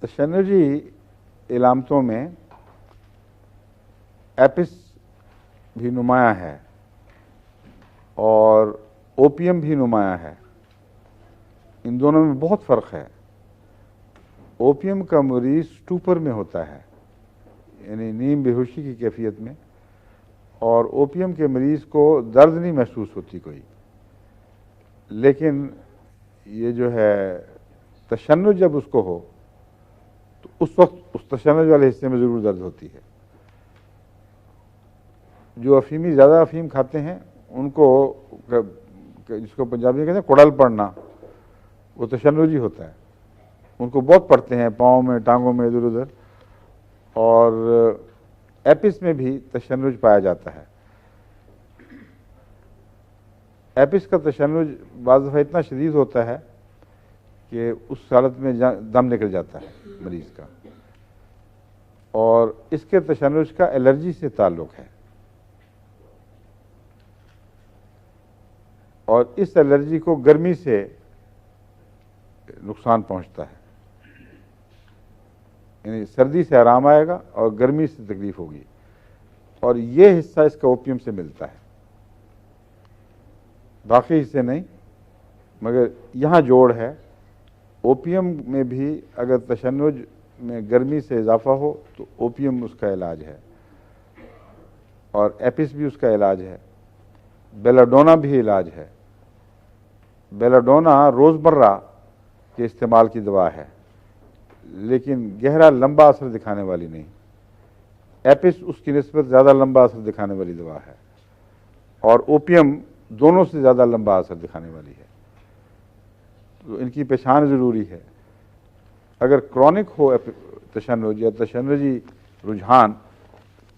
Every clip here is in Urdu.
تشنجی علامتوں میں ایپس بھی نمایاں ہے اور اوپیم بھی نمایاں ہے. ان دونوں میں بہت فرق ہے. اوپیم کا مریض اسٹوپر میں ہوتا ہے، یعنی نیم بے ہوشی کی کیفیت میں، اور اوپیم کے مریض کو درد نہیں محسوس ہوتی کوئی. لیکن یہ جو ہے تشنج جب اس کو ہو تو اس وقت اس تشنج والے حصے میں ضرور درد ہوتی ہے. جو افیمی زیادہ افیم کھاتے ہیں ان کو، جس کو پنجابی میں کہتے ہیں کڑل پڑنا، وہ تشنج ہی ہوتا ہے. ان کو بہت پڑتے ہیں پاؤں میں، ٹانگوں میں، ادھر ادھر. اور ایپس میں بھی تشنج پایا جاتا ہے. ایپس کا تشنج بعض دفعہ اتنا شدید ہوتا ہے کہ اس حالت میں دم نکل جاتا ہے مریض کا. اور اس کے تشنج کا الرجی سے تعلق ہے، اور اس الرجی کو گرمی سے نقصان پہنچتا ہے. یعنی سردی سے آرام آئے گا اور گرمی سے تکلیف ہوگی، اور یہ حصہ اس کا اوپیم سے ملتا ہے، باقی حصے نہیں. مگر یہاں جوڑ ہے، اوپیم میں بھی اگر تشنج میں گرمی سے اضافہ ہو تو اوپیم اس کا علاج ہے، اور ایپس بھی اس کا علاج ہے. بیلاڈونا بھی علاج ہے. بیلاڈونا روزمرہ کے استعمال کی دوا ہے، لیکن گہرا لمبا اثر دکھانے والی نہیں. ایپس اس کی نسبت زیادہ لمبا اثر دکھانے والی دوا ہے، اور اوپیم دونوں سے زیادہ لمبا اثر دکھانے والی ہے. تو ان کی پہچان ضروری ہے. اگر کرونک ہو تشنج یا تشنجی رجحان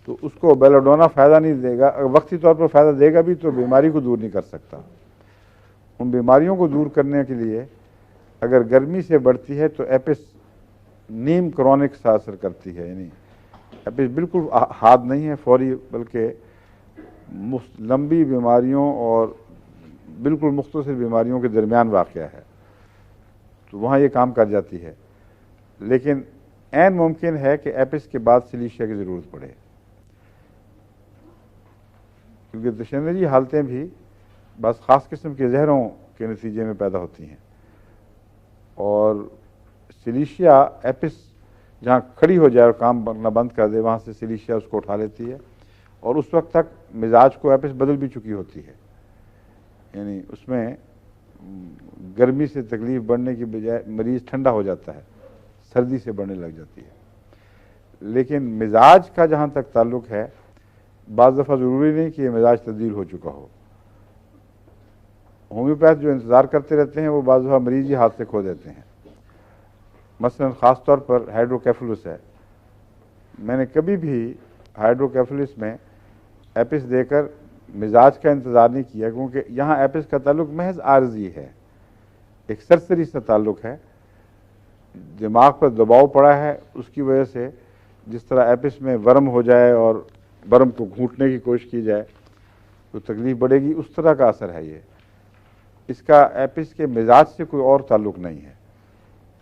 تو اس کو بیلاڈونا فائدہ نہیں دے گا. اگر وقتی طور پر فائدہ دے گا بھی تو بیماری کو دور نہیں کر سکتا. ان بیماریوں کو دور کرنے کے لیے اگر گرمی سے بڑھتی ہے تو ایپس نیم کرونک سا اثر کرتی ہے. یعنی ایپس بالکل حاد نہیں ہے فوری، بلکہ لمبی بیماریوں اور بالکل مختصر بیماریوں کے درمیان واقع ہے، تو وہاں یہ کام کر جاتی ہے. لیکن عین ممکن ہے کہ ایپس کے بعد سلیشیا کی ضرورت پڑے، کیونکہ تشنجی حالتیں بھی بس خاص قسم کے زہروں کے نتیجے میں پیدا ہوتی ہیں. اور سلیشیا ایپس جہاں کھڑی ہو جائے اور کام کرنا بند کر دے، وہاں سے سلیشیا اس کو اٹھا لیتی ہے، اور اس وقت تک مزاج کو ایپس بدل بھی چکی ہوتی ہے. یعنی اس میں گرمی سے تکلیف بڑھنے کی بجائے مریض ٹھنڈا ہو جاتا ہے، سردی سے بڑھنے لگ جاتی ہے. لیکن مزاج کا جہاں تک تعلق ہے، بعض دفعہ ضروری نہیں کہ یہ مزاج تبدیل ہو چکا ہو. ہومیوپیتھ جو انتظار کرتے رہتے ہیں وہ بعض دفعہ مریض ہی ہاتھ سے کھو دیتے ہیں. مثلا خاص طور پر ہائیڈروکیفلس ہے. میں نے کبھی بھی ہائیڈروکیفلس میں ایپس دے کر مزاج کا انتظار نہیں کیا، کیونکہ یہاں ایپس کا تعلق محض عارضی ہے، ایک سرسری سا تعلق ہے. دماغ پر دباؤ پڑا ہے، اس کی وجہ سے جس طرح ایپس میں ورم ہو جائے اور ورم کو گھونٹنے کی کوشش کی جائے تو تکلیف بڑھے گی، اس طرح کا اثر ہے یہ. اس کا ایپس کے مزاج سے کوئی اور تعلق نہیں ہے.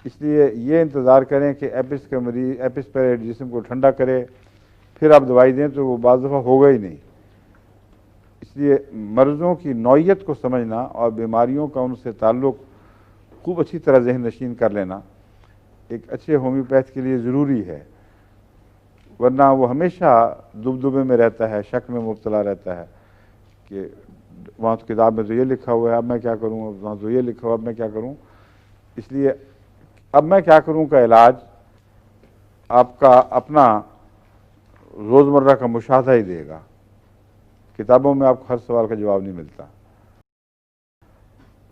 اس لیے یہ انتظار کریں کہ ایپس کا مریض ایپس پر جسم کو ٹھنڈا کرے پھر آپ دوائی دیں تو وہ بعض دفعہ ہوگا ہی نہیں. اس لیے مرضوں کی نوعیت کو سمجھنا اور بیماریوں کا ان سے تعلق خوب اچھی طرح ذہن نشین کر لینا ایک اچھے ہومیوپیتھ کے لیے ضروری ہے. ورنہ وہ ہمیشہ دبدبے میں رہتا ہے، شک میں مبتلا رہتا ہے کہ وہاں تو کتاب میں تو یہ لکھا ہوا ہے، اب میں کیا کروں، وہاں تو یہ لکھا ہوا اب میں کیا کروں. اس لیے اب میں کیا کروں کا علاج آپ کا اپنا روزمرہ کا مشاہدہ ہی دے گا. کتابوں میں آپ کو ہر سوال کا جواب نہیں ملتا.